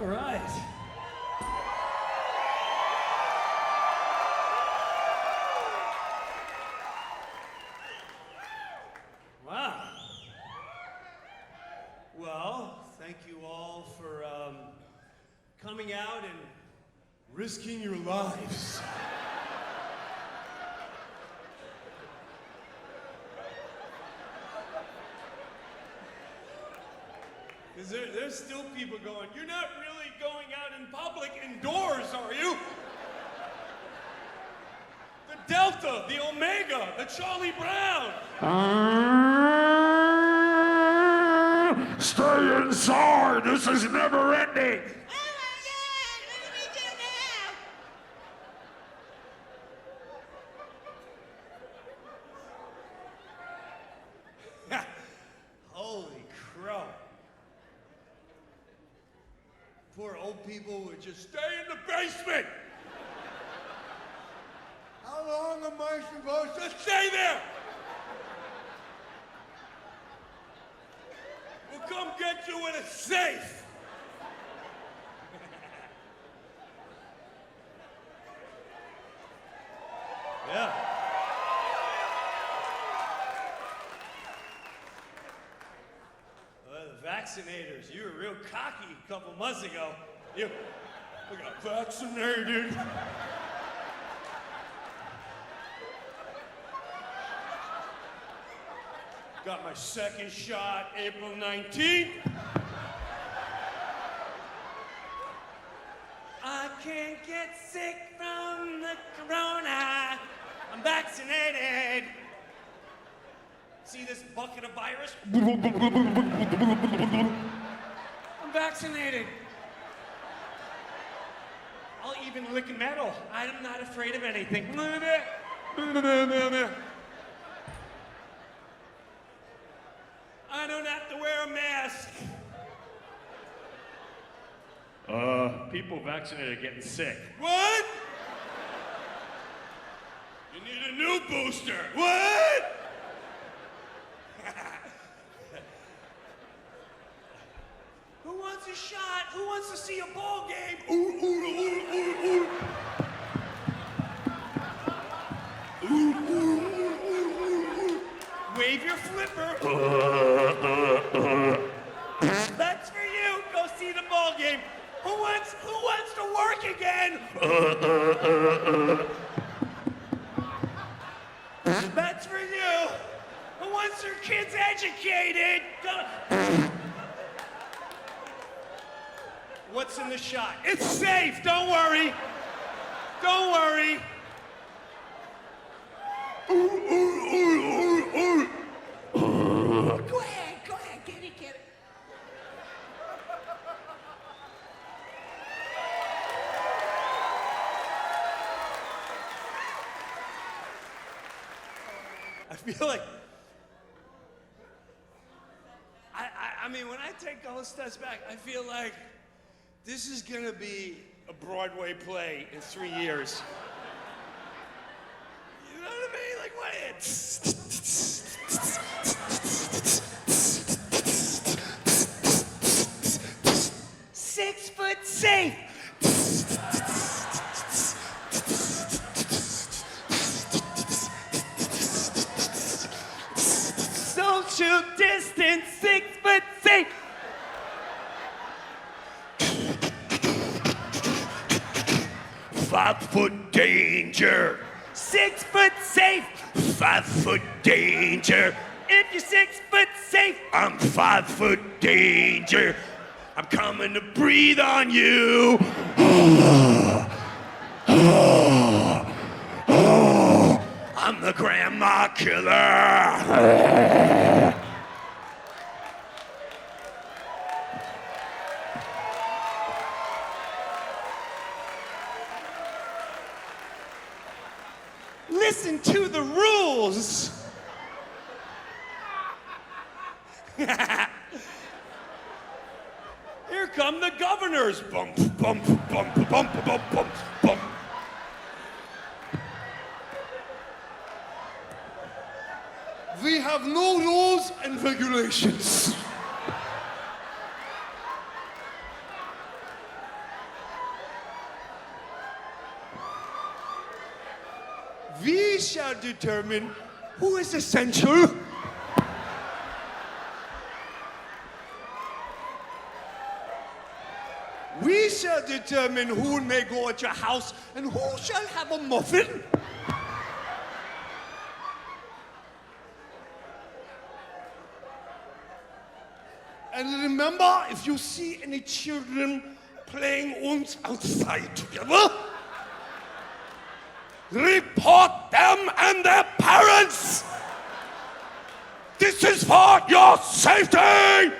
All right. Wow. Well, thank you all for coming out and risking your lives. Because there's still people going, you're not really going out in public indoors, are you? The Delta, the Omega, the Charlie Brown. Stay inside, this is never ending. Oh my God, what do we do now? Holy crow. Poor old people would just stay in the basement. How long am I supposed to stay there? We'll come get you when it's safe. Yeah. Well, the vaccinators, you were real cocky a couple months ago. You got vaccinated. Got my second shot April 19th. I can't get sick from the corona. I'm vaccinated. See this bucket of virus? I'm vaccinated. I'll even lick metal. I'm not afraid of anything. I don't have to wear a mask. People vaccinated are getting sick. What? You need a new booster. What? Who wants a shot? Who wants to see a ball game? Ooh, ooh, ooh, ooh, ooh. Ooh, ooh, ooh, ooh, ooh. Wave your flipper. That's for you. Go see the ball game. Who wants to work again? That's for you. Who wants their kids educated? What's in the shot? It's safe. Don't worry. Don't worry. Go ahead, get it. I feel like, I mean, when I take all the steps back, I feel like this is gonna be a Broadway play in 3 years. You know what I mean? Like, what? 6 foot safe. Social distance, 6 foot safe. Five-foot danger. 6 foot safe. 5-foot danger. If you're 6 foot safe, I'm 5-foot danger. I'm coming to breathe on you. I'm the grandma killer. listen to the rules. Here come the governors. Bump, bump, bump, bump, bump, bump, bump. We have no rules and regulations. We shall determine who is essential. We shall determine who may go at your house and who shall have a muffin. And remember, if you see any children playing uns outside together, report them and their parents. This is for your safety.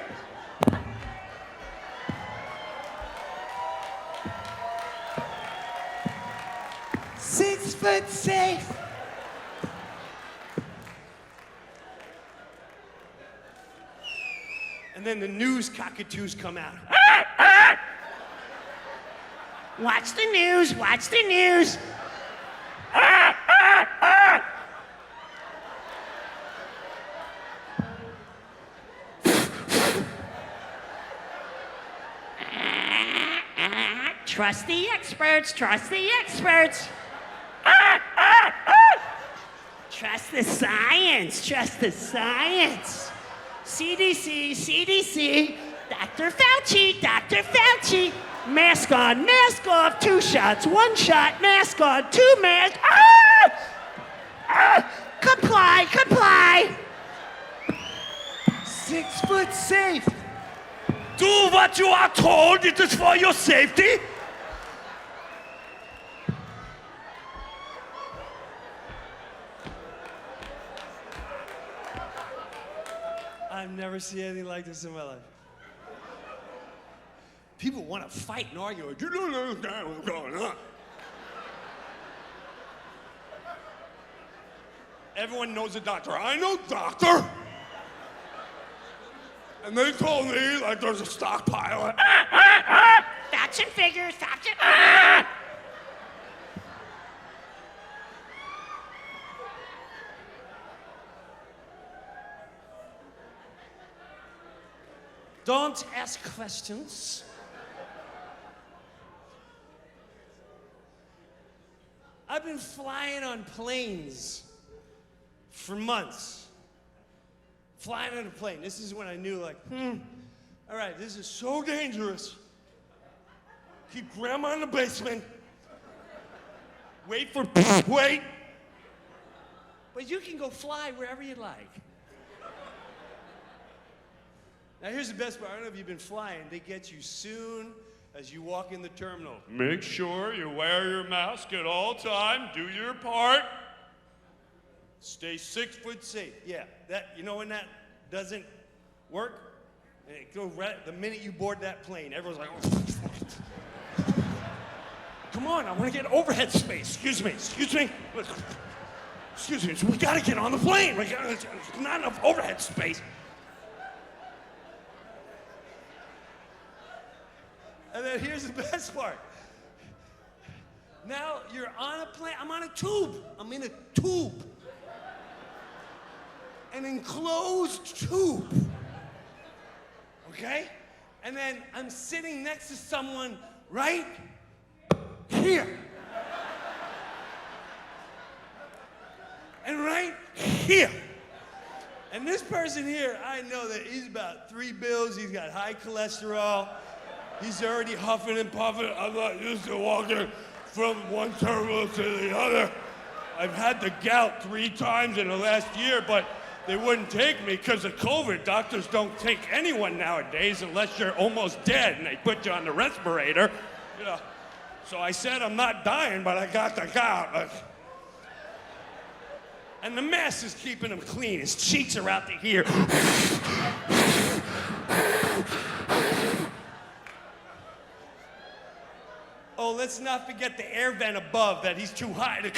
Six foot safe. And then the news cockatoos come out. Watch the news, watch the news. Trust the experts, trust the experts. Trust the science, trust the science. CDC, CDC, Dr. Fauci, Dr. Fauci. Mask on, mask off, 2 shots, 1 shot, mask on, 2 masks. Comply, comply. 6 foot safe. Do what you are told. It is for your safety. I've never seen anything like this in my life. People want to fight and argue. You don't understand what's going on. Everyone knows a doctor. I know doctor. And they told me like there's a stockpile. Facts and figures, facts and... Don't ask questions. I've been flying on planes for months. Flying on a plane. This is when I knew, like, all right, this is so dangerous. Keep grandma in the basement. Wait for wait. But you can go fly wherever you like. Now here's the best part. I don't know if you've been flying. They get you soon as you walk in the terminal. Make sure you wear your mask at all time. Do your part. Stay 6 foot safe. Yeah, that, you know when that doesn't work? And it goes right the minute you board that plane. Everyone's like, oh. Come on, I want to get overhead space. Excuse me. Excuse me. We got to get on the plane. There's not enough overhead space. And then here's the best part. Now you're on a plane. I'm on a tube. I'm in a tube. An enclosed tube. Okay? And then I'm sitting next to someone right here. And right here. And this person here, I know that he's about 3 bills. He's got high cholesterol. He's already huffing and puffing. I'm not used to walking from one terminal to the other. I've had the gout 3 times in the last year, but they wouldn't take me because of COVID. Doctors don't take anyone nowadays unless you're almost dead and they put you on the respirator. You know. So I said I'm not dying, but I got the gout. And the mask is keeping him clean. His cheeks are out to here. Oh, let's not forget the air vent above that he's too high to...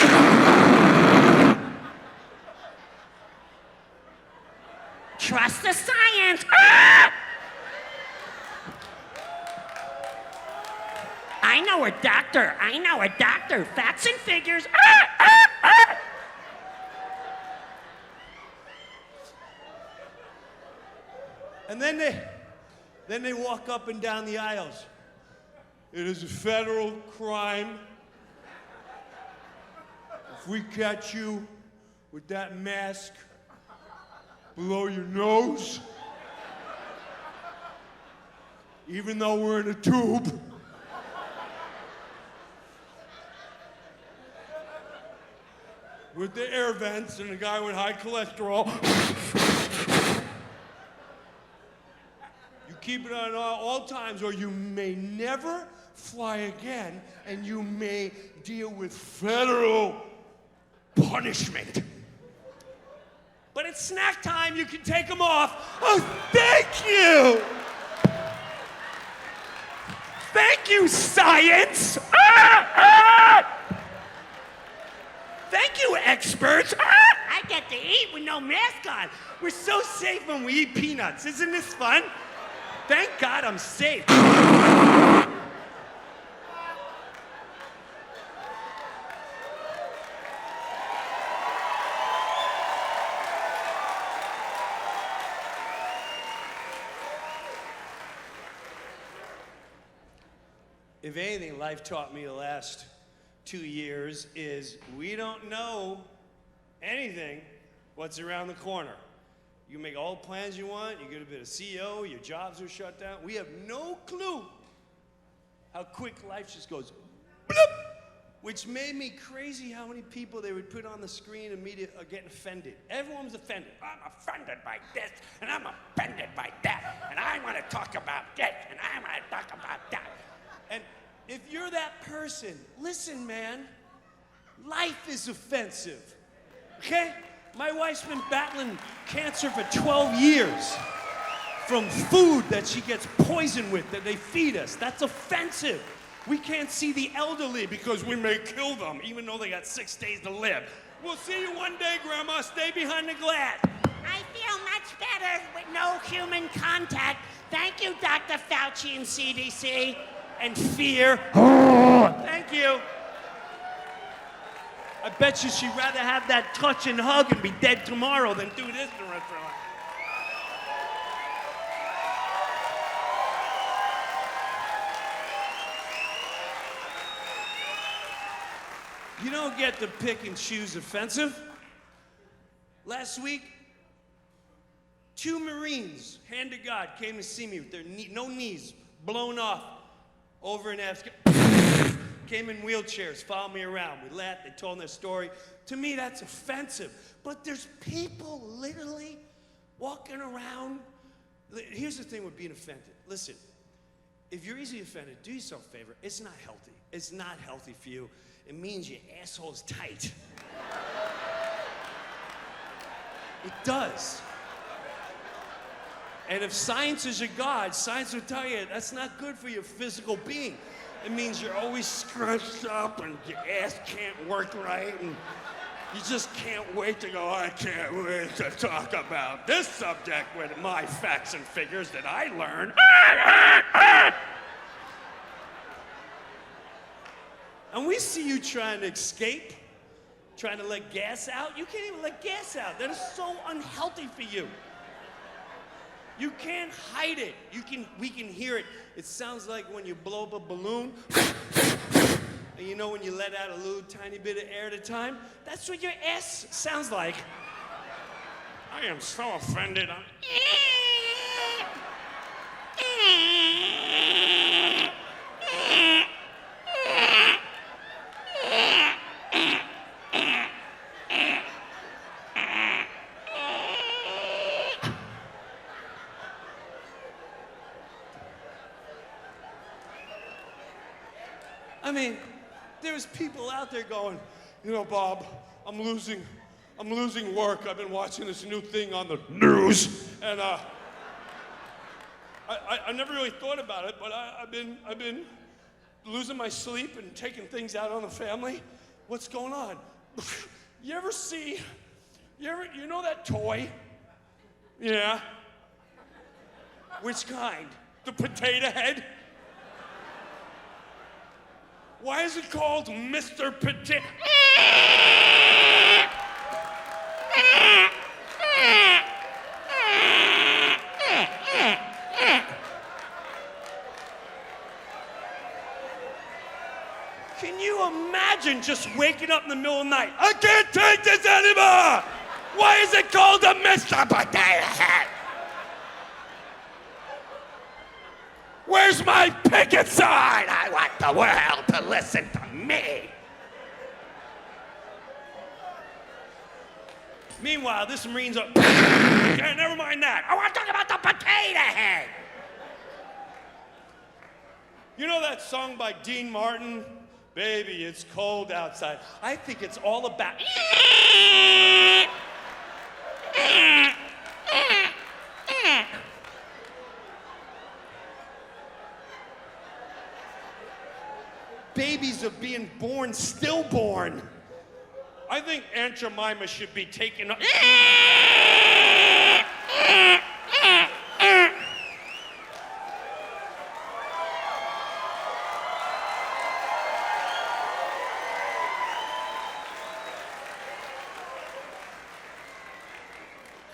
Trust the science. I know a doctor. I know a doctor. Facts and figures. And then they walk up and down the aisles. It is a federal crime If we catch you with that mask below your nose, even though we're in a tube, with the air vents and a guy with high cholesterol, you keep it on all times, or you may never fly again, and you may deal with federal punishment. But it's snack time, you can take them off. Oh, thank you! Thank you, science! Thank you, experts! I get to eat with no mask on. We're so safe when we eat peanuts. Isn't this fun? Thank God I'm safe. If anything, life taught me the last 2 years is we don't know anything what's around the corner. You make all the plans you want, you get a bit of CEO, your jobs are shut down. We have no clue how quick life just goes bloop, which made me crazy how many people they would put on the screen and media are getting offended. Everyone was offended. I'm offended by this, and I'm offended by that, and I want to talk about this, and I want to talk about that. And if you're that person, listen, man, life is offensive, okay? My wife's been battling cancer for 12 years from food that she gets poisoned with that they feed us. That's offensive. We can't see the elderly because we may kill them, even though they got 6 days to live. We'll see you one day, Grandma. Stay behind the glass. I feel much better with no human contact. Thank you, Dr. Fauci and CDC. And fear. Thank you. I bet you she'd rather have that touch and hug and be dead tomorrow than do this the rest of her life. You don't get to pick and choose offensive. Last week, 2 Marines, hand to God, came to see me with their no knees, blown off, over in Afghanistan. Came in wheelchairs, followed me around. We laughed, they told their story. To me, that's offensive. But there's people literally walking around. Here's the thing with being offended. Listen, if you're easily offended, do yourself a favor. It's not healthy. It's not healthy for you. It means your asshole's tight. It does. And if science is your God, science will tell you that's not good for your physical being. It means you're always scrunched up and your ass can't work right and you just can't wait to go, I can't wait to talk about this subject with my facts and figures that I learned. And we see you trying to escape, trying to let gas out. You can't even let gas out. That is so unhealthy for you. You can't hide it. We can hear it. It sounds like when you blow up a balloon. And you know when you let out a little tiny bit of air at a time? That's what your ass sounds like. I am so offended. I mean, there's people out there going, you know, Bob, I'm losing work. I've been watching this new thing on the news, and I never really thought about it, but I've been losing my sleep and taking things out on the family. What's going on? You know that toy? Yeah. Which kind? The potato head? Why is it called Mr. Potato? Can you imagine just waking up in the middle of the night? I can't take this anymore! Why is it called a Mr. Potato Head? Where's my picket sign? I want the world to listen to me. Meanwhile, this Marine's up. Okay, never mind that. I want to talk about the potato head. You know that song by Dean Martin? Baby, it's cold outside. I think it's all about. Babies are being born stillborn. I think Aunt Jemima should be taken up.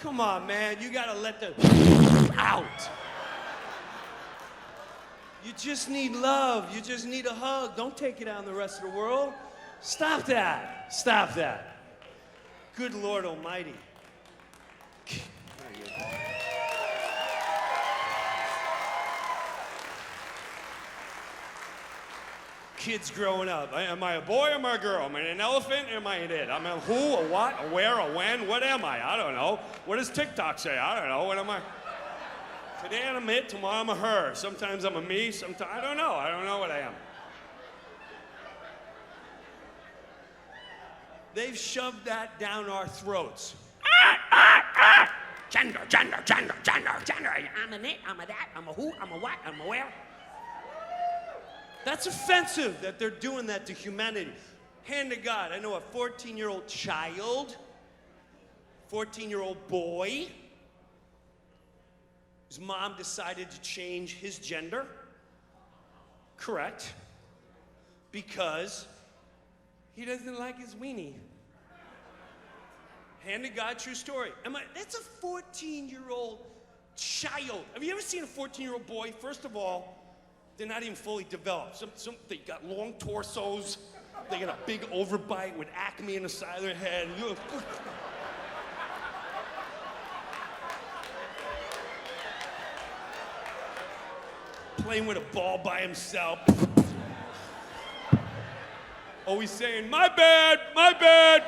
Come on, man, you gotta let the out. You just need love. You just need a hug. Don't take it on the rest of the world. Stop that. Stop that. Good Lord Almighty. Kids growing up. Am I a boy or am I a girl? Am I an elephant or am I an it? I'm a who, a what, a where, a when? What am I? I don't know. What does TikTok say? I don't know. What am I? Today I'm a it, tomorrow I'm a her. Sometimes I'm a me, sometimes, I don't know. I don't know what I am. They've shoved that down our throats. Gender, gender, gender, gender, gender. I'm an it, I'm a that, I'm a who, I'm a what, I'm a where. That's offensive that they're doing that to humanity. Hand to God, I know a 14-year-old child, 14-year-old boy, his mom decided to change his gender. Correct. Because he doesn't like his weenie. Hand to God, true story. That's a 14-year-old child. Have you ever seen a 14-year-old boy? First of all, they're not even fully developed. They got long torsos. They got a big overbite with acne in the side of their head. Playing with a ball by himself. Always saying, my bad, my bad.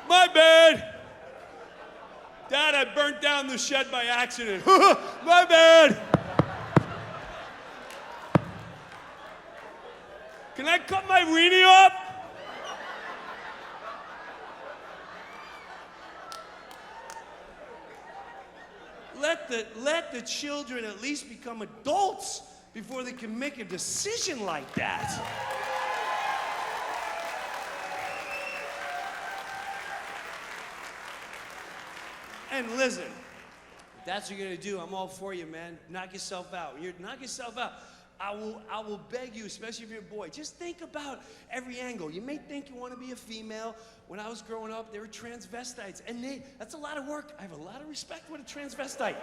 My bad. Dad, I burnt down the shed by accident. My bad. Can I cut my weenie off? Let the children at least become adults before they can make a decision like that. And listen, if that's what you're gonna do, I'm all for you, man. Knock yourself out. Knock yourself out. I will beg you, especially if you're a boy, just think about every angle. You may think you want to be a female. When I was growing up, they were transvestites, and that's a lot of work. I have a lot of respect for a transvestite.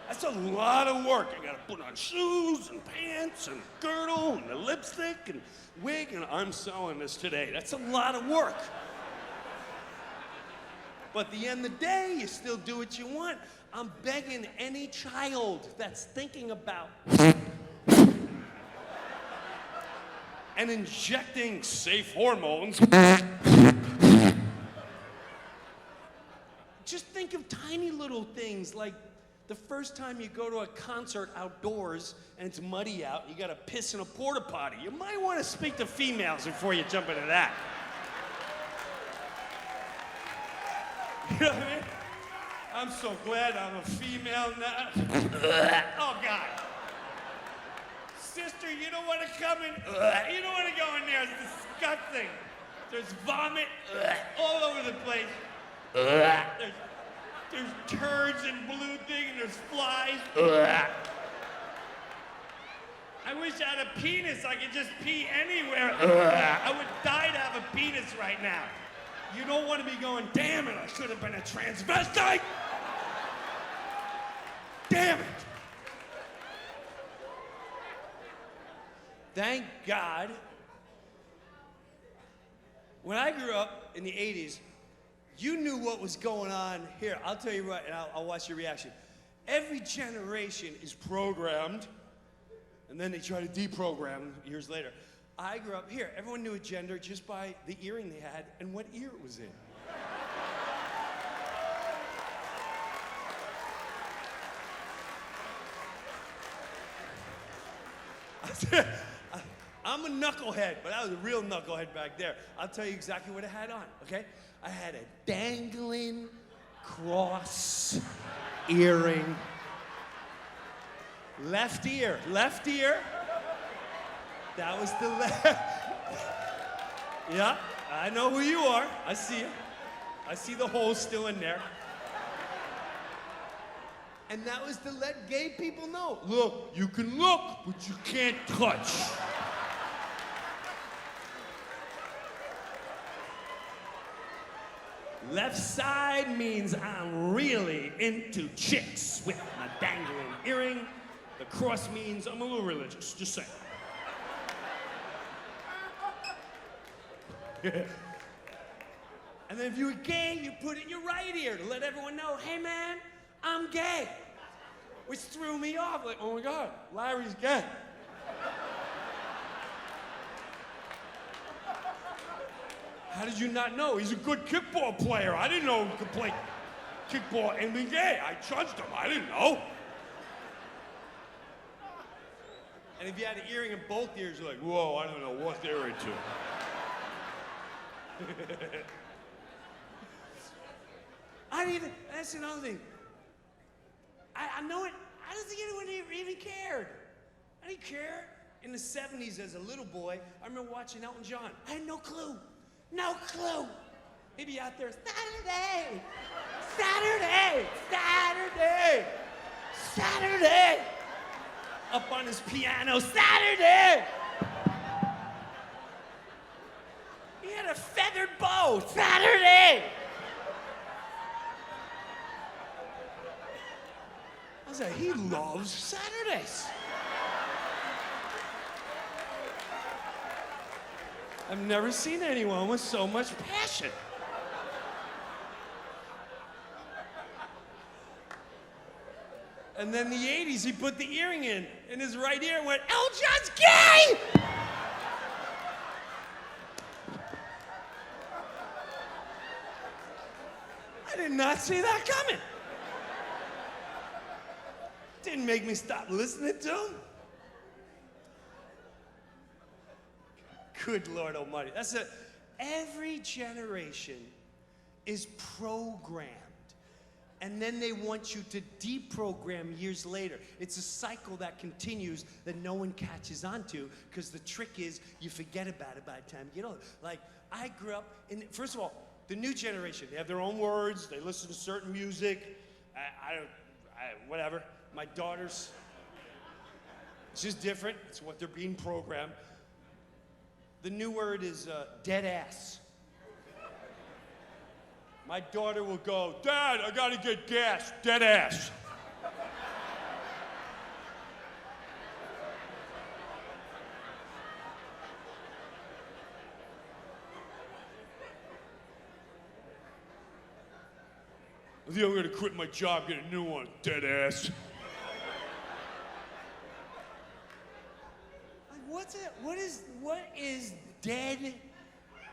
That's a lot of work. You gotta put on shoes and pants and girdle and the lipstick and wig, and I'm selling this today. That's a lot of work. But at the end of the day, you still do what you want. I'm begging any child that's thinking about and injecting safe hormones. Just think of tiny little things like the first time you go to a concert outdoors and it's muddy out, you gotta piss in a porta potty. You might wanna speak to females before you jump into that. You know what I mean? I'm so glad I'm a female now. Oh, God. Sister, you don't want to come in. You don't want to go in there. It's disgusting. There's vomit all over the place. There's turds and blue thing, and there's flies. I wish I had a penis. I could just pee anywhere. I would die to have a penis right now. You don't want to be going, damn it, I should have been a transvestite. Damn it. Thank God. When I grew up in the 80s, you knew what was going on here. I'll tell you what, and I'll watch your reaction. Every generation is programmed, and then they try to deprogram years later. I grew up here. Everyone knew a gender just by the earring they had and what ear it was in. I'm a knucklehead, but I was a real knucklehead back there. I'll tell you exactly what I had on, okay? I had a dangling cross earring. Left ear. That was the left. Yeah, I know who you are. I see you. I see the hole still in there. And that was to let gay people know, look, you can look, but you can't touch. Left side means I'm really into chicks with my dangling earring. The cross means I'm a little religious, just saying. And then if you were gay, you put it in your right ear to let everyone know, hey man, I'm gay. Which threw me off, like, oh my God, Larry's gay. How did you not know? He's a good kickball player. I didn't know he could play kickball and be gay. I judged him, I didn't know. And if you had an earring in both ears, you're like, whoa, I don't know what they're into. I didn't even, that's another thing. I know it, I don't think anyone even cared. I didn't care. In the 70s as a little boy, I remember watching Elton John. I had no clue. No clue. He'd be out there, Saturday, Saturday, Saturday, Saturday. Up on his piano, Saturday. He had a feathered bow, Saturday. I was like, he loves Saturdays. I've never seen anyone with so much passion. And then the 80s, he put the earring in his right ear and went, Elton John's gay! I did not see that coming. Didn't make me stop listening to him. Good Lord Almighty. Every generation is programmed. And then they want you to deprogram years later. It's a cycle that continues that no one catches on to, because the trick is you forget about it by the time you get older. Like, I grew up in, first of all, the new generation, they have their own words, they listen to certain music, whatever. My daughters, it's just different. It's what they're being programmed. The new word is dead ass. My daughter will go, Dad, I gotta get gas, dead ass. I think I'm gonna quit my job, get a new one, dead ass. What's it? What is dead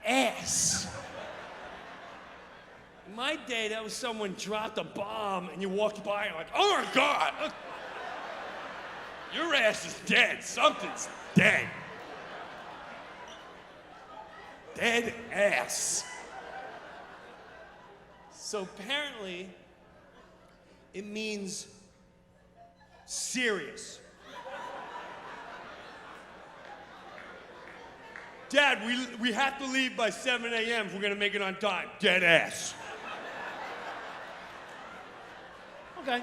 ass? In my day, that was someone dropped a bomb and you walked by and like, oh my God, your ass is dead. Something's dead. Dead ass. So apparently, it means serious. Dad, we have to leave by 7 a.m. if we're gonna make it on time. Dead ass. Okay.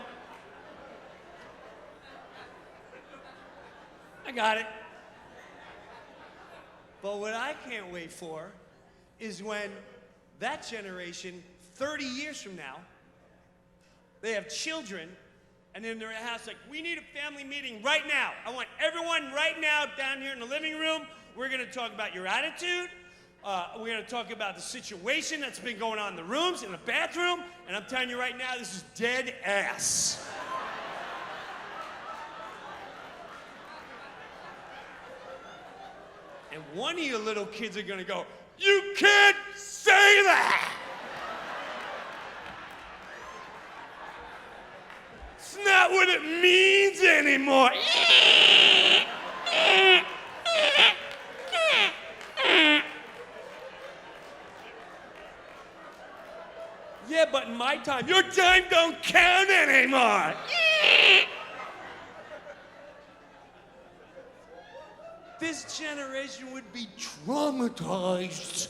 I got it. But what I can't wait for is when that generation, 30 years from now, they have children, And then they're at a house like, we need a family meeting right now. I want everyone right now down here in the living room. We're gonna talk about your attitude. We're gonna talk about the situation that's been going on in the rooms, in the bathroom. And I'm telling you right now, this is dead ass. And one of you little kids are gonna go, you can't say that! It's not what it means anymore. Yeah, but in my time, your time don't count anymore. This generation would be traumatized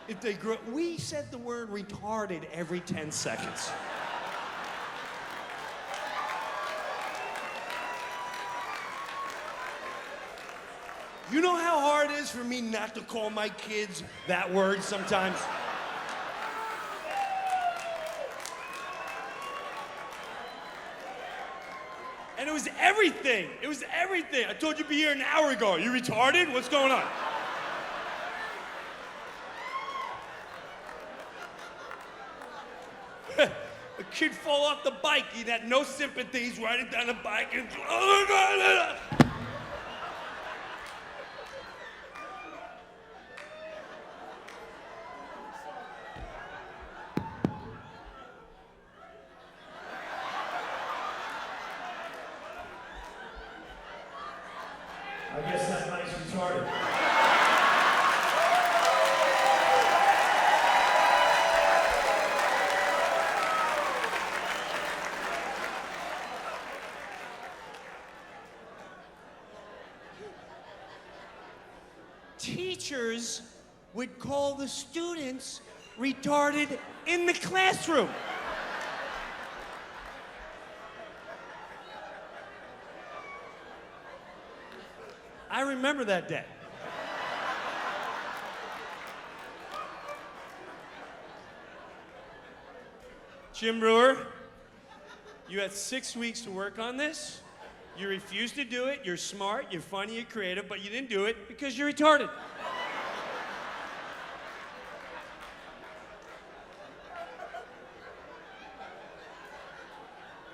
if they grew up. We said the word retarded every 10 seconds. You know how hard it is for me not to call my kids that word sometimes? And it was everything. It was everything. I told you to be here an hour ago. You retarded? What's going on? A kid fall off the bike. He had no sympathy. He's riding down the bike and... I guess that guy's retarded. Teachers would call the students retarded in the classroom. I remember that day. Jim Breuer, you had 6 weeks to work on this. You refused to do it. You're smart, you're funny, you're creative, but you didn't do it because you're retarded.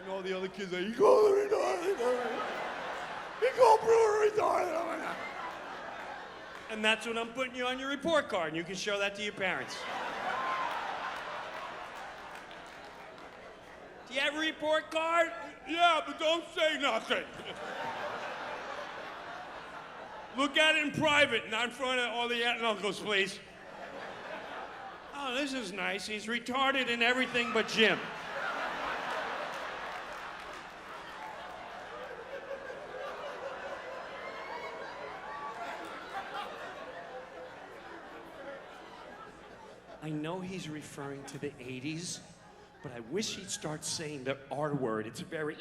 And all the other kids are, you call him retarded. You call Breuer retarded. And that's what I'm putting you on your report card, and you can show that to your parents. Do you have a report card? Yeah, but don't say nothing. Look at it in private, not in front of all the aunt and uncles, please. Oh, this is nice. He's retarded in everything but Jim. I know he's referring to the 80s, but I wish he'd start saying the R word. It's very...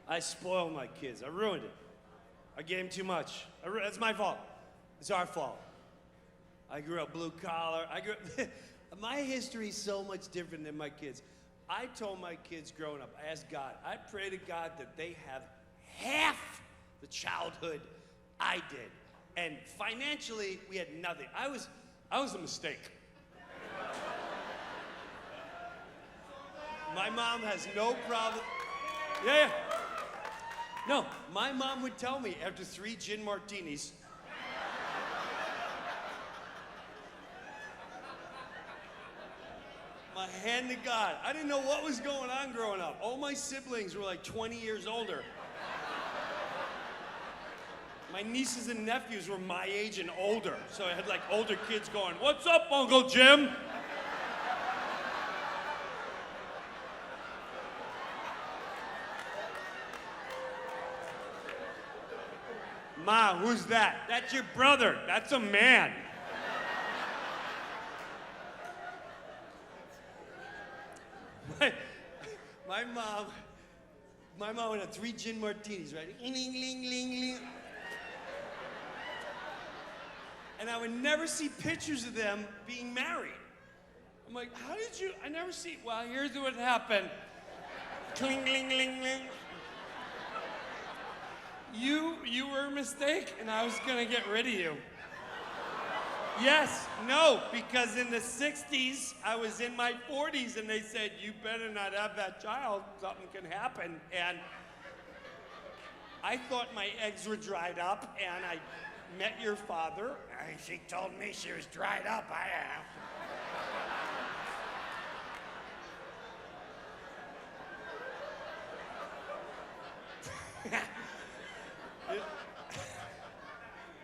I spoiled my kids. I ruined it. I gave them too much. That's my fault. It's our fault. I grew up blue collar. My history is so much different than my kids. I told my kids growing up, I asked God, I pray to God that they have half the childhood I did. And financially, we had nothing. I was a mistake. My mom has no problem. Yeah. No, my mom would tell me after 3 gin martinis, my hand to God, I didn't know what was going on growing up. All my siblings were like 20 years older. My nieces and nephews were my age and older. So I had like older kids going, "What's up, Uncle Jim?" Ma, who's that? That's your brother. That's a man. my, my mom would have 3 gin martinis, right? Ling, ling, ling, ling. And I would never see pictures of them being married. I'm like, how did you? I never see. Well, here's what happened. Cling, ling, ling, ling. You were a mistake, and I was gonna get rid of you. Yes, no, because in the 60s, I was in my 40s, and they said, you better not have that child, something can happen. And I thought my eggs were dried up, and I met your father, and she told me she was dried up.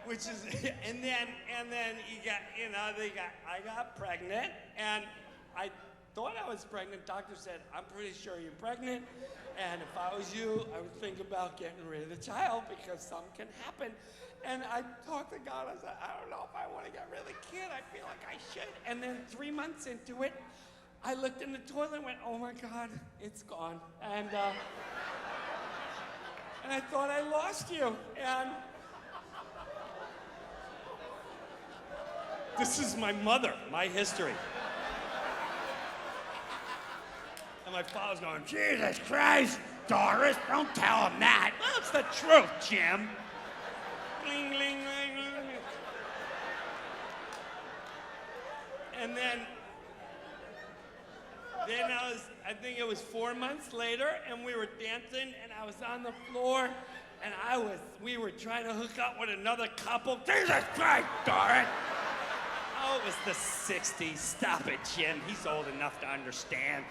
Which is, and then I got pregnant, and I thought I was pregnant. Doctor said, I'm pretty sure you're pregnant, and if I was you, I would think about getting rid of the child because something can happen. And I talked to God, I said, I don't know if I want to get rid of the kid. I feel like I should. And then 3 months into it, I looked in the toilet and went, oh my God, it's gone. And I thought I lost you. And this is my mother, my history. And my father's going, Jesus Christ, Doris, don't tell him that. Well, it's the truth, Jim. Ling, ling, ling, ling. And then I think it was 4 months later, and we were dancing, and I was on the floor, and we were trying to hook up with another couple. Jesus Christ, Doris. Oh, it was the 60s. Stop it, Jim. He's old enough to understand.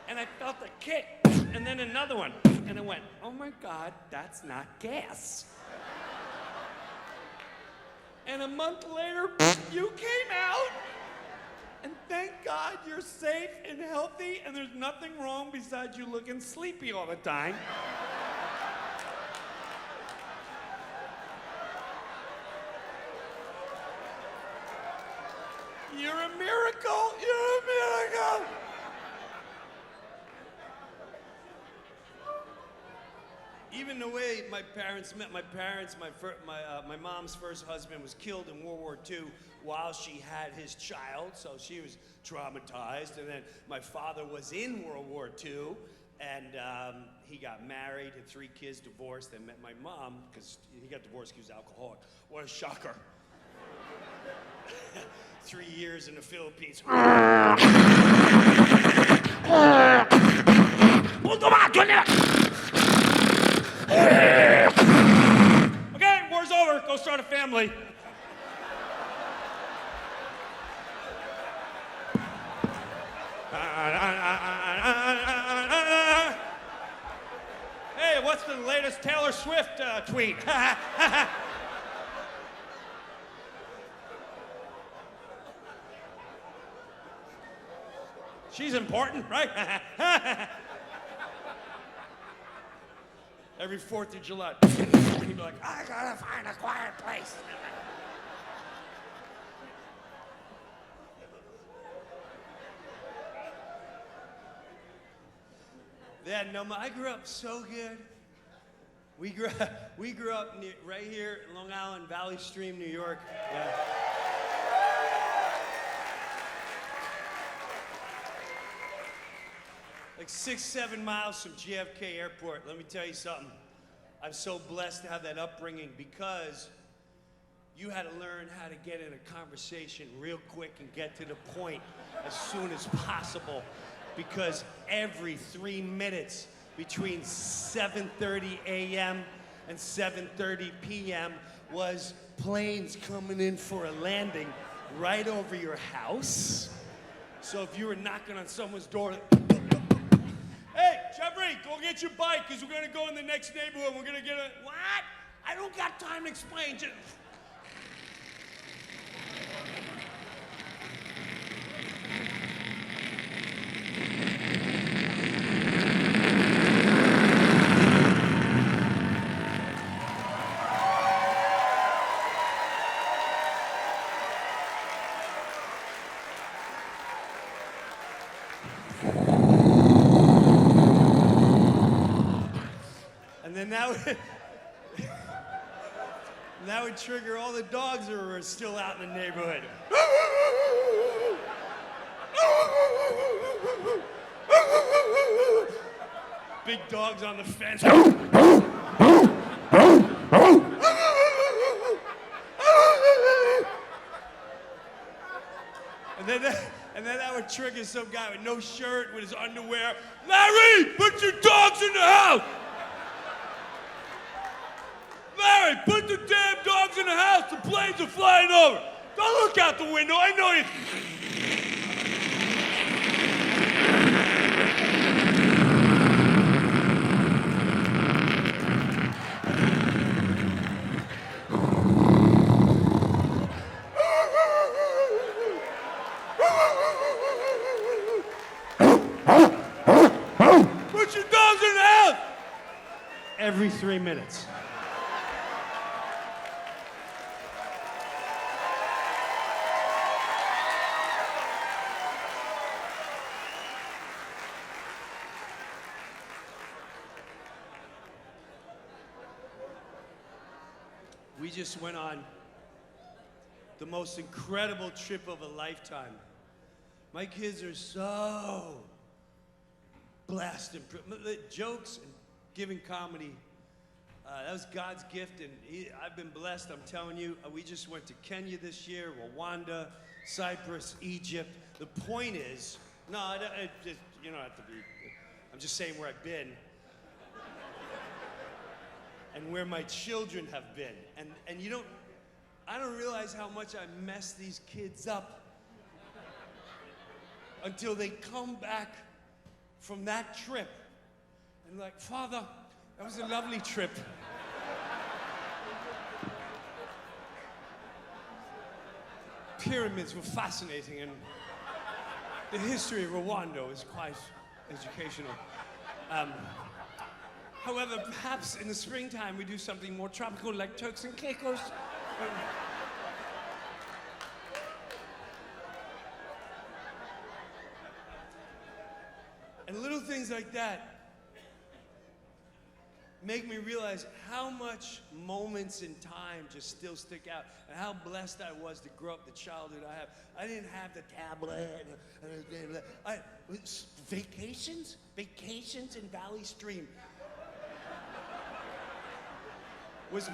And I felt a kick, and then another one. And I went, oh my God, that's not gas. And a month later, you came out. And thank God you're safe and healthy, and there's nothing wrong besides you looking sleepy all the time. You're a miracle! You're a miracle! Even the way my parents met, my mom's first husband was killed in World War II while she had his child, so she was traumatized. And then my father was in World War II, and he got married, had 3 kids, divorced, and met my mom, because he got divorced because he was alcoholic. What a shocker. 3 years in the Philippines. Okay, war's over. Go start a family. Hey, what's the latest Taylor Swift tweet? She's important, right? Every 4th of July, he'd be like, I gotta find a quiet place. Yeah, no, I grew up so good. We grew up right here in Long Island, Valley Stream, New York. Yeah. Like 6-7 miles from JFK Airport. Let me tell you something. I'm so blessed to have that upbringing because you had to learn how to get in a conversation real quick and get to the point as soon as possible. Because every 3 minutes between 7:30 a.m. and 7:30 p.m. was planes coming in for a landing right over your house. So if you were knocking on someone's door, hey, Jeffrey, go get your bike, because we're going to go in the next neighborhood. We're going to get a... What? I don't got time to explain. Just... And then that would trigger all the dogs that were still out in the neighborhood. Big dogs on the fence. And then that would trigger some guy with no shirt, with his underwear. Larry, put your dogs in the house! Larry, put the damn dogs in the house! The planes are flying over! Don't look out the window, I know you. Put your dogs in the house! Every 3 minutes. We just went on the most incredible trip of a lifetime. My kids are so blessed and jokes and giving comedy. That was God's gift, and I've been blessed. I'm telling you. We just went to Kenya this year, Rwanda, Cyprus, Egypt. The point is, you don't have to be. I'm just saying where I've been. And where my children have been. And I don't realize how much I mess these kids up until they come back from that trip. And like, Father, that was a lovely trip. Pyramids were fascinating, and the history of Rwanda was quite educational. However, perhaps in the springtime we do something more tropical like Turks and Caicos. And little things like that make me realize how much moments in time just still stick out, and how blessed I was to grow up the childhood I have. I didn't have the tablet. Vacations in Valley Stream. Was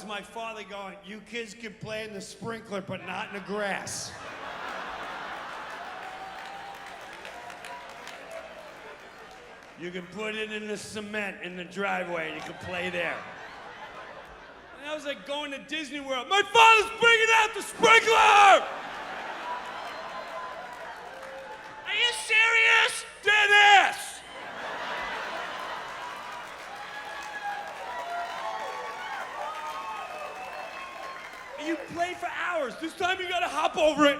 my father going, you kids can play in the sprinkler, but not in the grass. You can put it in the cement in the driveway, and you can play there. And I was like going to Disney World. My father's bringing out the sprinkler! Are you serious? Dead ass! You play for hours. This time you gotta hop over it.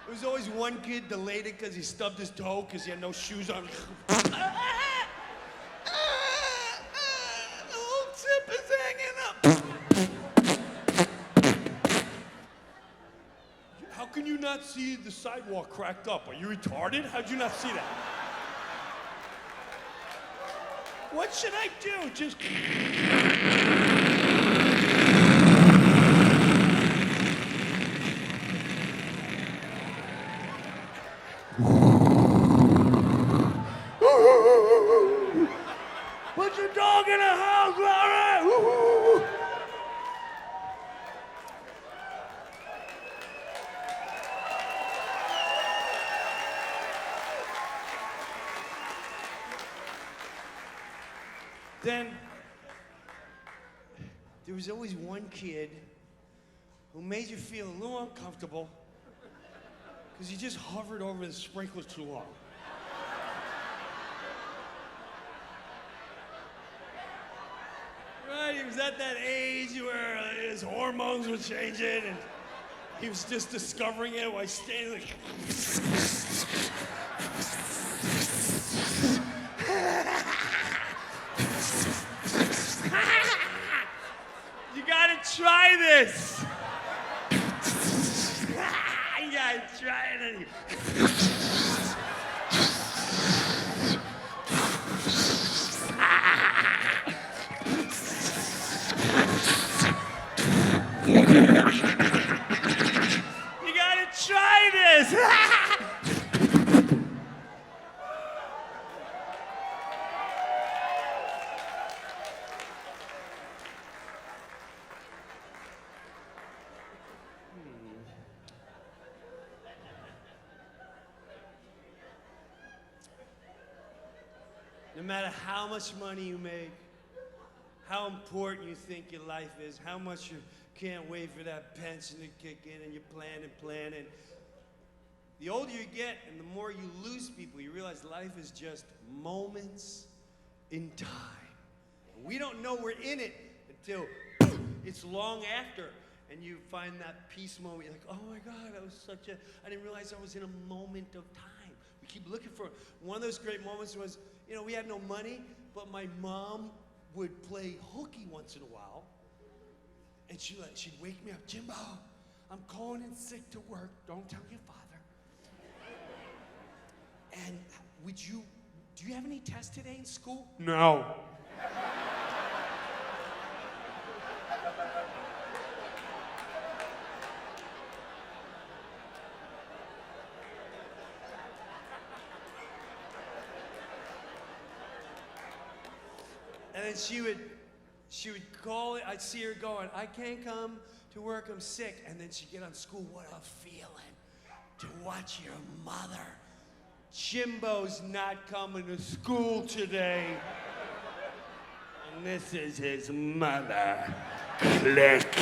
There was always one kid delayed it because he stubbed his toe because he had no shoes on. The whole tip is hanging up. How can you not see the sidewalk cracked up? Are you retarded? How'd you not see that? What should I do? Just... Put your dog in a house, Larry! Then, there was always one kid who made you feel a little uncomfortable because he just hovered over the sprinkler too long. Right, he was at that age where his hormones were changing, and he was just discovering it while standing like... You gotta try this. guy trying to. You gotta try this. No matter how much money you make, how important you think your life is, how much you can't wait for that pension to kick in, and you plan. The older you get and the more you lose people, you realize life is just moments in time. We don't know we're in it until it's long after, and you find that peace moment. You're like, oh my God, I didn't realize I was in a moment of time. We keep looking for it. One of those great moments was, we had no money, but my mom would play hooky once in a while, and she'd wake me up, Jimbo, I'm calling in sick to work, don't tell your father. And do you have any tests today in school? No. And then she would call it, I'd see her going, I can't come to work, I'm sick. And then she'd get on school, what a feeling to watch your mother. Jimbo's not coming to school today. And this is his mother. Click.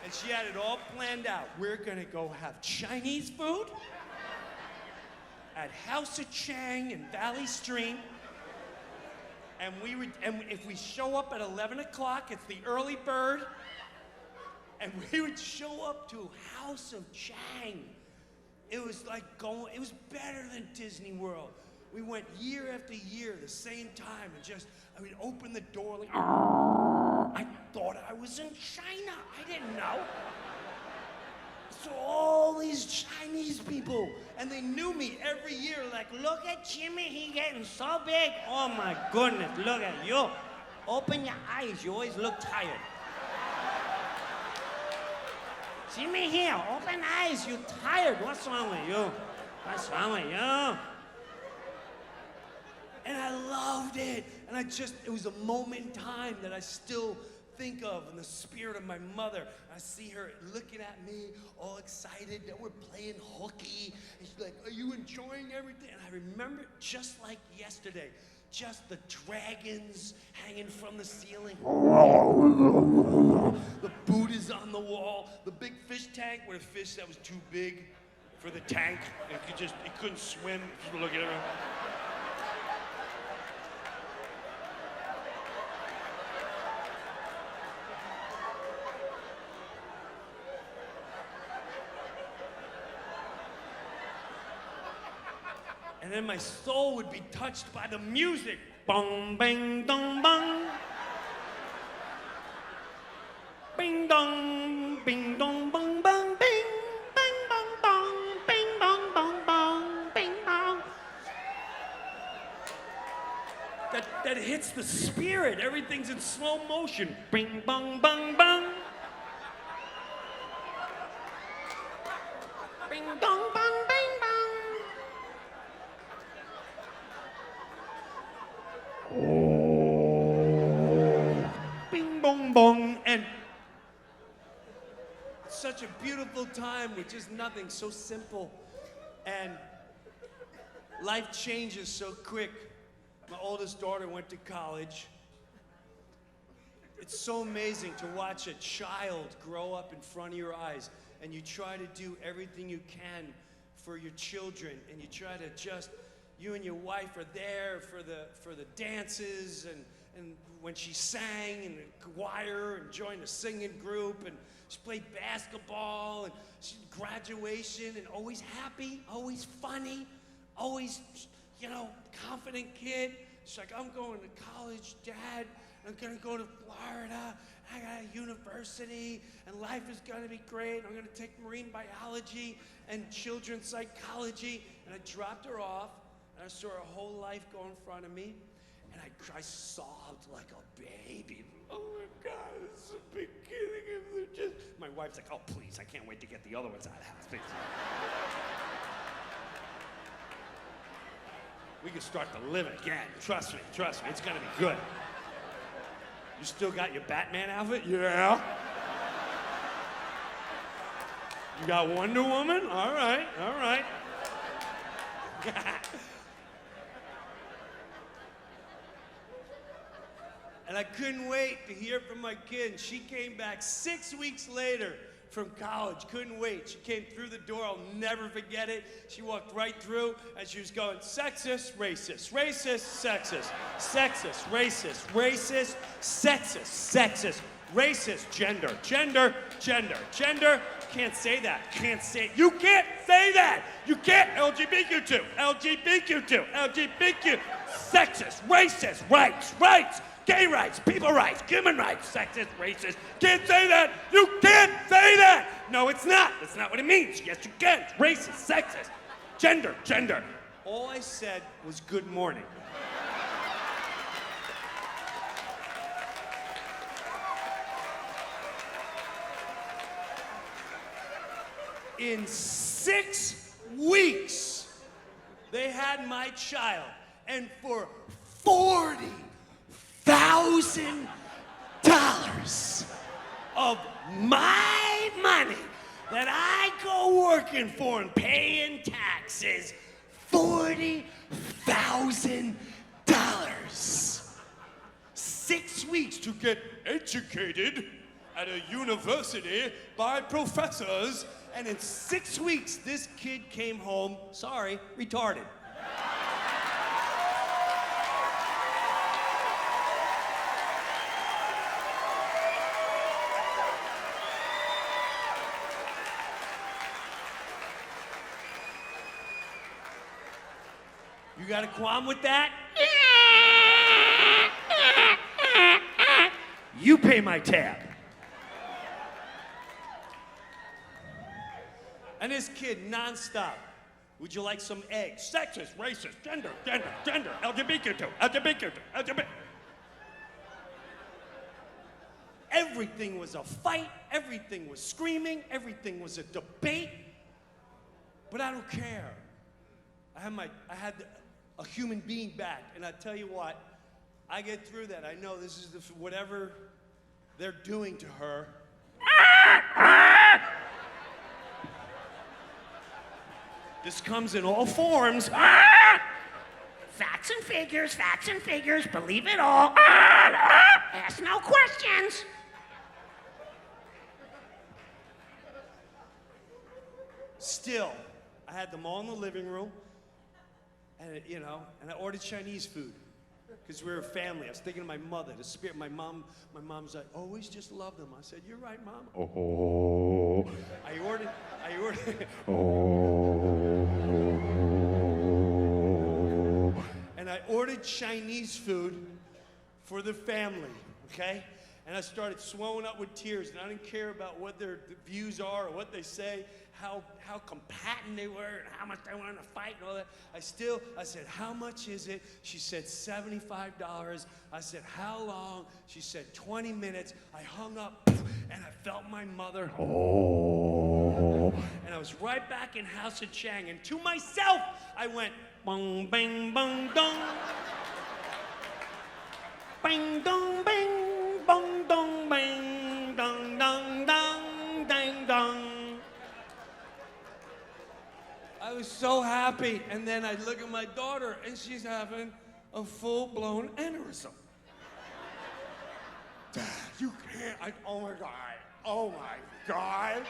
And she had it all planned out. We're gonna go have Chinese food at House of Chang in Valley Stream. And if we show up at 11 o'clock, it's the early bird. And we would show up to House of Chang. It was it was better than Disney World. We went year after year, the same time, and I would open the door like, I thought I was in China. I didn't know. So all these Chinese people, and they knew me every year, like, look at Jimmy, he getting so big. Oh my goodness, look at you. Open your eyes, you always look tired. Jimmy here, open eyes, you tired. What's wrong with you? What's wrong with you? And I loved it. And it was a moment in time that I still think of in the spirit of my mother. I see her looking at me, all excited that we're playing hooky. And she's like, are you enjoying everything? And I remember it just like yesterday. Just the dragons hanging from the ceiling. The Buddhas on the wall. The big fish tank with a fish that was too big for the tank. And it couldn't swim. People looking at her. And then my soul would be touched by the music. Bong, bang, dong, bong. Bing, dong, bing, dong, bong, bong, bing. Bing, bong, bong, bing, bong, bong, bong, bing, bong. That hits the spirit. Everything's in slow motion. Bing, bong, bong, bong. Bing, dong, bong, bing, bong. Bing, bong, bong, and such a beautiful time with just nothing, so simple, and life changes so quick. My oldest daughter went to college. It's so amazing to watch a child grow up in front of your eyes, and you try to do everything you can for your children, and you try to you and your wife are there for the dances, and when she sang in the choir and joined a singing group, and she played basketball, and she graduation, and always happy, always funny, always, confident kid. She's like, I'm going to college, Dad. I'm gonna go to Florida. I got a university, and life is gonna be great. I'm gonna take marine biology and children's psychology. And I dropped her off, and I saw her whole life go in front of me, and I sobbed like a baby. Oh my God, it's the beginning of the just. My wife's like, oh please, I can't wait to get the other ones out of the house, please. We can start to live again. Trust me, it's gonna be good. You still got your Batman outfit? Yeah. You got Wonder Woman? All right. And I couldn't wait to hear from my kid. And she came back 6 weeks later from college. Couldn't wait. She came through the door. I'll never forget it. She walked right through, and she was going, sexist, racist, racist, sexist, sexist, racist, racist, sexist, sexist, racist, gender, gender, gender, gender. Can't say that. Can't say. You can't say that. You can't. LGBTQ2, LGBTQ2, LGBTQ. Sexist, racist, rights. Gay rights, people rights, human rights, sexist, racist. Can't say that. You can't say that. No, it's not. That's not what it means. Yes, you can. It's racist, sexist, gender. All I said was good morning. In 6 weeks, they had my child, and for $40,000 of my money that I go working for and paying taxes, $40,000. 6 weeks to get educated at a university by professors, and in 6 weeks, this kid came home, sorry, retarded. You got a qualm with that? You pay my tab. And this kid, nonstop. Would you like some eggs? Sexist, racist, gender, LGBTQ2, LGBT. Everything was a fight. Everything was screaming. Everything was a debate. But I don't care. I had a human being back, and I tell you what, I get through that. I know this is whatever they're doing to her. This comes in all forms. Facts and figures, believe it all. Ask no questions. Still, I had them all in the living room, and and I ordered Chinese food because we were a family. I was thinking of my mother, the spirit. My mom's like, always just love them. I said, you're right, Mom. Oh. I ordered. Oh. And I ordered Chinese food for the family, okay? And I started swelling up with tears, and I didn't care about what their views are or what they say, how combatant they were, and how much they wanted to fight and all that. I said, how much is it? She said, $75. I said, how long? She said, 20 minutes. I hung up, and I felt my mother. Oh. And I was right back in House of Chang, and to myself, I went, bong, bang, bong, dong. Bang, dong, bang, bong, dong, bang, dong, dong, dong, dang, dong. I was so happy, and then I look at my daughter, and she's having a full-blown aneurysm. Dad, you can't, oh my God, oh my God.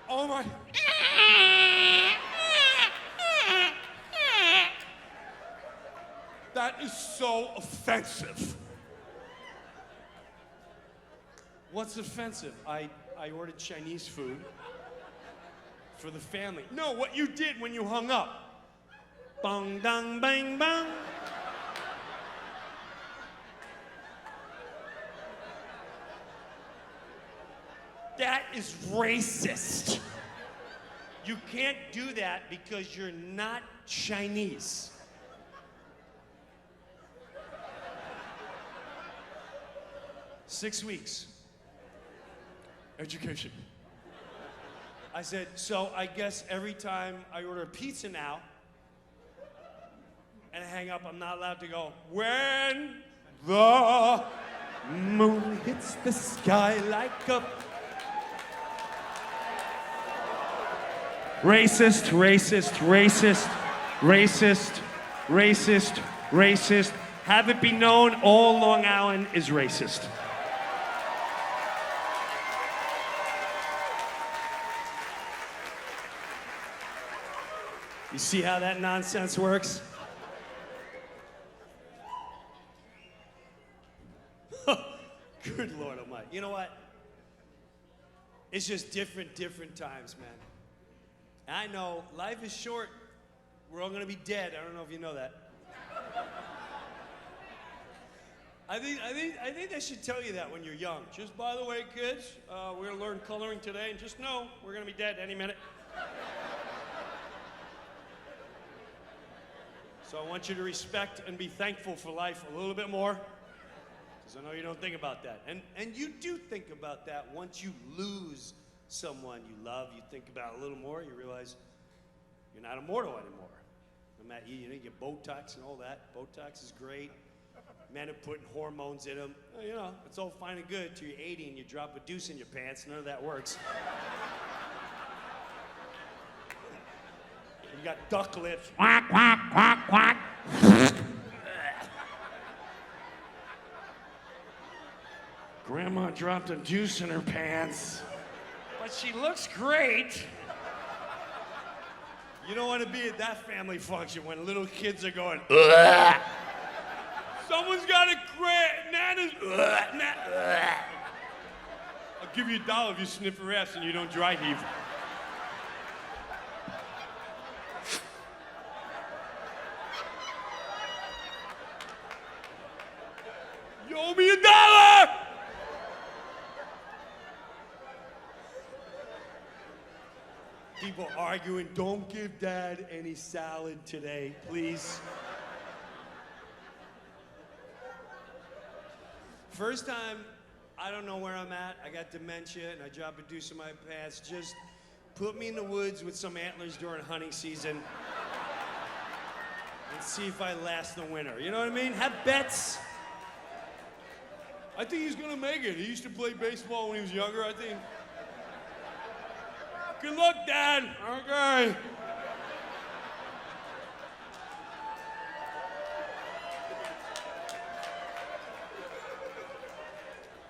Oh my. That is so offensive. What's offensive? I ordered Chinese food for the family. No, what you did when you hung up. Bong, dong, bang, bang. That is racist. You can't do that because you're not Chinese. "6 weeks. Education." I said, "So I guess every time I order a pizza now and I hang up, I'm not allowed to go, 'When the moon hits the sky like a..'" Racist, racist, racist, racist, racist, racist. Have it be known, all Long Island is racist. You see how that nonsense works? Good Lord Almighty. You know what? It's just different times, man. And I know life is short. We're all gonna be dead. I don't know if you know that. I think they should tell you that when you're young. Just by the way, kids, we're gonna learn coloring today, and just know we're gonna be dead any minute. So I want you to respect and be thankful for life a little bit more, because I know you don't think about that. And you do think about that once you lose someone you love. You think about it a little more. You realize you're not immortal anymore. No matter, you get Botox and all that. Botox is great. Men are putting hormones in them. You know, it's all fine and good till you're 80 and you drop a deuce in your pants. None of that works. You got duck lips. Quack, quack, quack, quack. Grandma dropped a deuce in her pants, but she looks great. You don't want to be at that family function when little kids are going, "Ugh." Someone's got a Nana's, I'll give you $1 if you sniff her ass and you don't dry heave. You owe me $1! People arguing, "Don't give Dad any salad today, please." First time, I don't know where I'm at. I got dementia and I drop a deuce in my pants. Just put me in the woods with some antlers during hunting season and see if I last the winter. You know what I mean? Have bets. I think he's gonna make it. He used to play baseball when he was younger, I think. Good luck, Dad. Okay.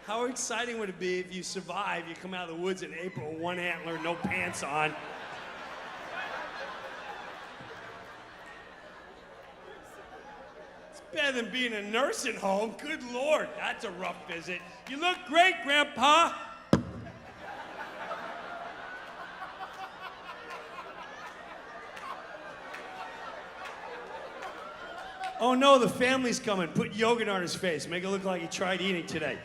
How exciting would it be if you survive, you come out of the woods in April, one antler, no pants on. It's better than being in a nursing home. Good Lord, that's a rough visit. You look great, Grandpa. Oh no, the family's coming. Put yogurt on his face. Make it look like he tried eating today.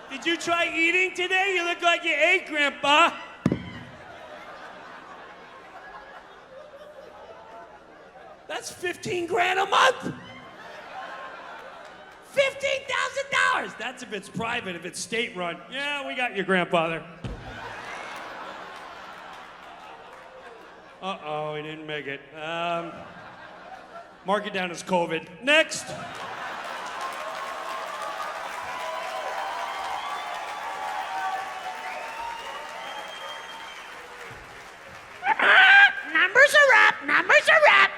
Did you try eating today? You look like you ate, Grandpa. That's $15,000 a month. $15,000. That's if it's private. If it's state run, yeah, we got your grandfather. Uh-oh, he didn't make it. Mark it down as COVID. Next. Numbers are up. Numbers are up.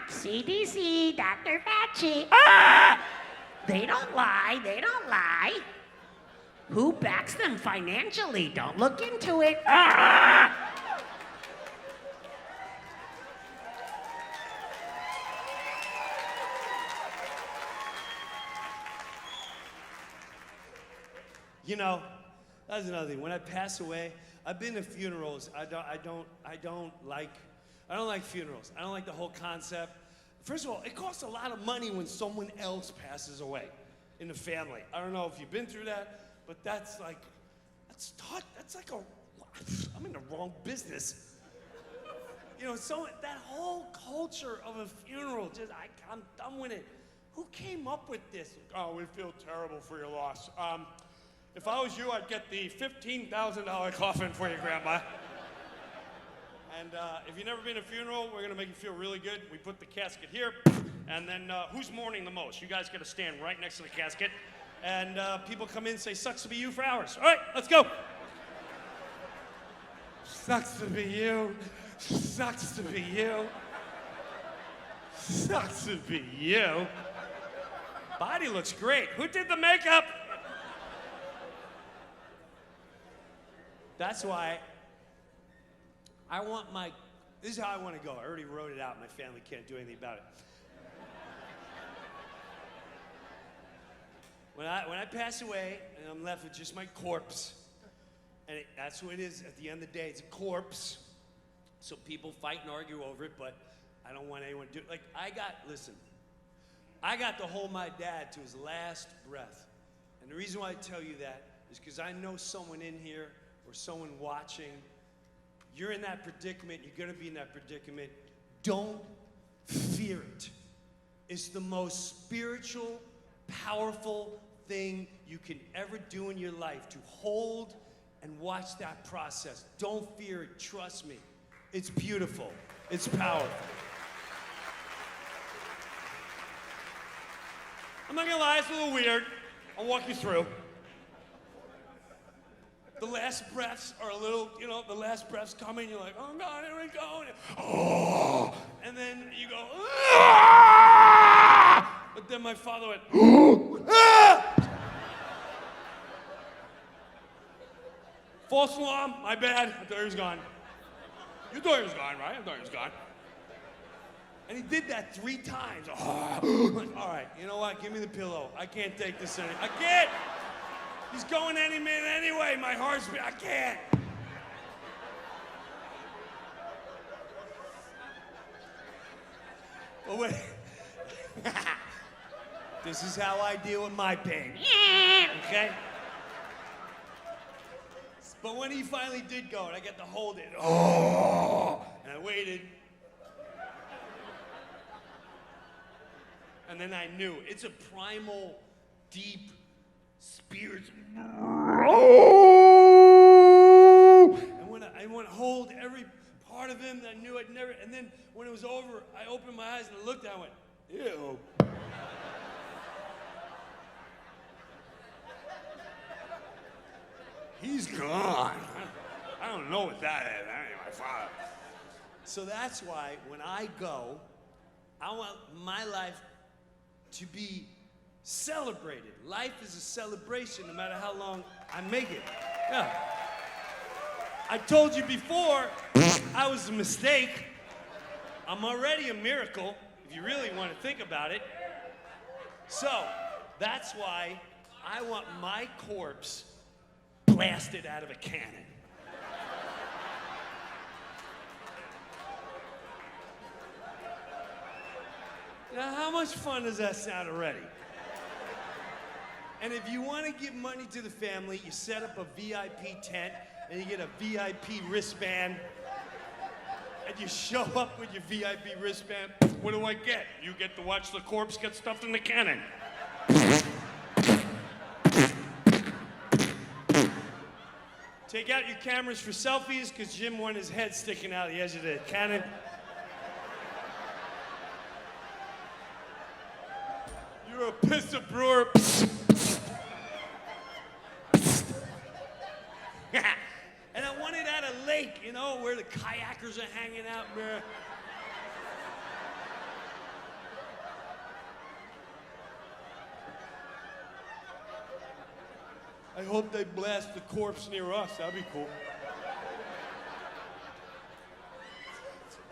CDC, Dr. Fauci. They don't lie. They don't lie. Who backs them financially? Don't look into it. You know, that's another thing. When I pass away, I've been to funerals. I don't like funerals. I don't like the whole concept. First of all, it costs a lot of money when someone else passes away. in the family. I don't know if you've been through that, but that's like I'm in the wrong business. You know, so that whole culture of a funeral, I'm done with it. Who came up with this? Oh, we feel terrible for your loss. If I was you, I'd get the $15,000 coffin for your grandma. And if you've never been to a funeral, we're gonna make you feel really good. We put the casket here, and then who's mourning the most? You guys gotta stand right next to the casket. And people come in and say, sucks to be you for hours. All right, let's go. Sucks to be you. Sucks to be you. Sucks to be you. Body looks great. Who did the makeup? That's why this is how I want to go. I already wrote it out. My family can't do anything about it. When I pass away and I'm left with just my corpse, and that's what it is at the end of the day, it's a corpse. So people fight and argue over it, but I don't want anyone to do it. Like, I got to hold my dad to his last breath. And the reason why I tell you that is because I know someone in here or someone watching, you're in that predicament, you're gonna be in that predicament. Don't fear it. It's the most spiritual, powerful thing you can ever do in your life, to hold and watch that process. Don't fear it, trust me. It's beautiful, it's powerful. I'm not gonna lie, it's a little weird. I'll walk you through. The last breaths are a little, the last breaths come in, you're like, oh God, here we go. Oh, and then you go, ah! But then my father went, ah! False alarm, my bad. I thought he was gone. You thought he was gone, right? I thought he was gone. And he did that 3 times. Oh. All right, you know what? Give me the pillow. I can't take this anymore. I can't. He's going any minute anyway. My heart's I can't. But wait. This is how I deal with my pain. Okay? But when he finally did go, and I got to hold it, oh, and I waited. And then I knew. It's a primal, deep, spiritual. And when I want to hold every part of him, I knew I'd never. And then when it was over, I opened my eyes and I looked at him and went, ew. He's gone. I don't know what that is. That ain't my father. So that's why when I go, I want my life to be celebrated. Life is a celebration no matter how long I make it. Yeah. I told you before, I was a mistake. I'm already a miracle, if you really want to think about it. So, that's why I want my corpse blasted out of a cannon. Now, how much fun does that sound already? And if you want to give money to the family, you set up a VIP tent and you get a VIP wristband and you show up with your VIP wristband. What do I get? You get to watch the corpse get stuffed in the cannon. Take out your cameras for selfies because Jim wanted his head sticking out the edge of the cannon. You're a piss of Breuer. And I want it at a lake, where the kayakers are hanging out, bruh. I hope they blast the corpse near us. That'd be cool.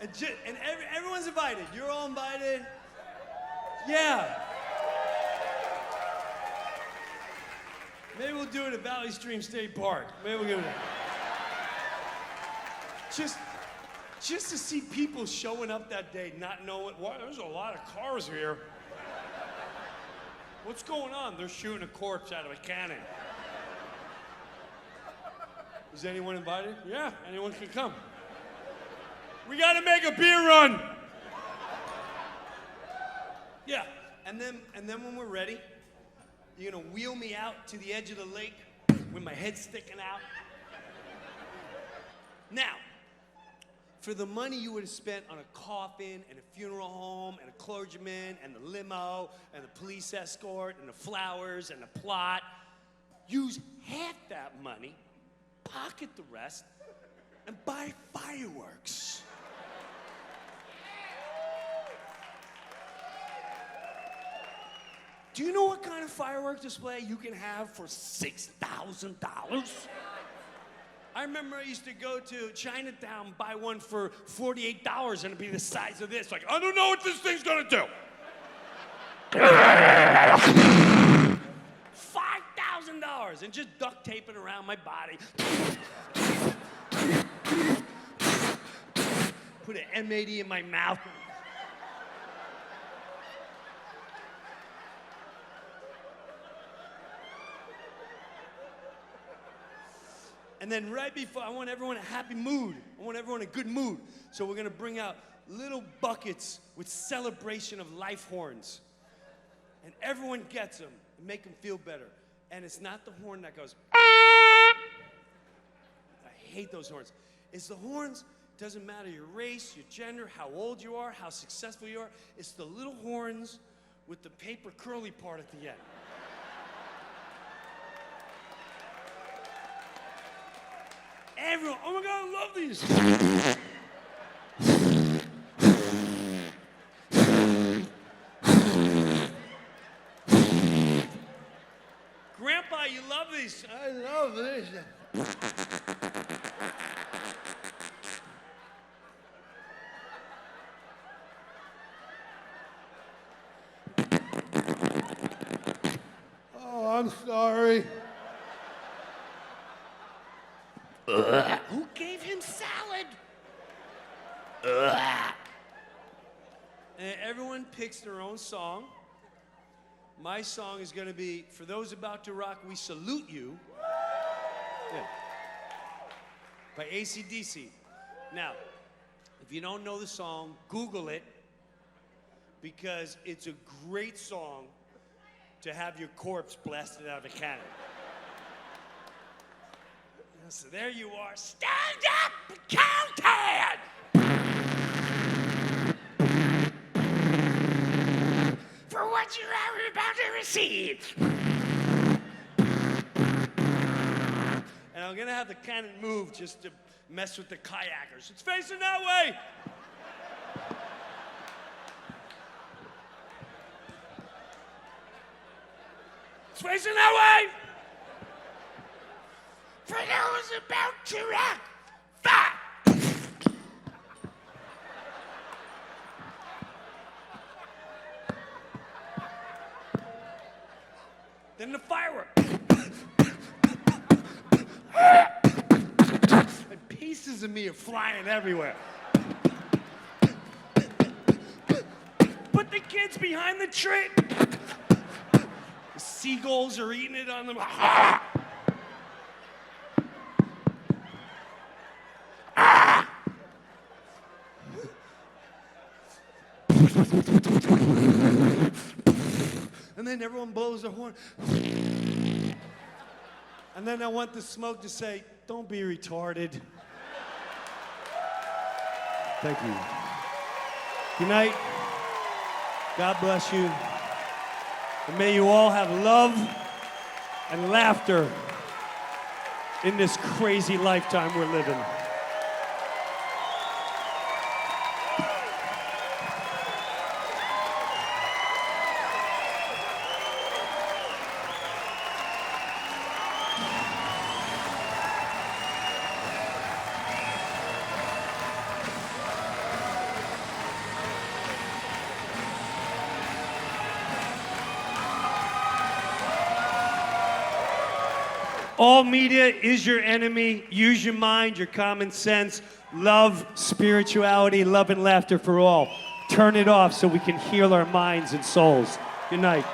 And everyone's invited. You're all invited. Yeah. Maybe we'll do it at Valley Stream State Park. Maybe we'll do it. Just to see people showing up that day, not knowing why. There's a lot of cars here. What's going on? They're shooting a corpse out of a cannon. Is anyone invited? Yeah, anyone can come. We gotta make a beer run. Yeah, and then when we're ready, you're gonna wheel me out to the edge of the lake with my head sticking out. Now, for the money you would have spent on a coffin and a funeral home and a clergyman and the limo and the police escort and the flowers and the plot, use half that money, pocket the rest, and buy fireworks. Do you know what kind of fireworks display you can have for $6,000? I remember I used to go to Chinatown, buy one for $48, and it'd be the size of this. Like, I don't know what this thing's gonna do. $5,000, and just duct tape it around my body. Put an M80 in my mouth. And then right before, I want everyone in a happy mood. I want everyone in a good mood. So we're gonna bring out little buckets with celebration of life horns. And everyone gets them and make them feel better. And it's not the horn that goes, I hate those horns. It's the horns, doesn't matter your race, your gender, how old you are, how successful you are. It's the little horns with the paper curly part at the end. Everyone, oh my God, I love these. Grandpa, you love these. I love this. Oh, I'm sorry. Who gave him salad? And everyone picks their own song. My song is going to be, for those about to rock, we salute you. Yeah. By AC/DC. Now, if you don't know the song, Google it, because it's a great song to have your corpse blasted out of a cannon. So there you are. Stand up, counted! For what you are about to receive. And I'm gonna have the cannon move just to mess with the kayakers. It's facing that way! It's facing that way! For those about to rock, five. Then the firework. And pieces of me are flying everywhere. Put the kids behind the tree. The seagulls are eating it on them. And then everyone blows their horn. And then I want the smoke to say, don't be retarded. Thank you. Good night. God bless you. And may you all have love and laughter in this crazy lifetime we're living. All media is your enemy. Use your mind, your common sense. Love, spirituality, love and laughter for all. Turn it off so we can heal our minds and souls. Good night.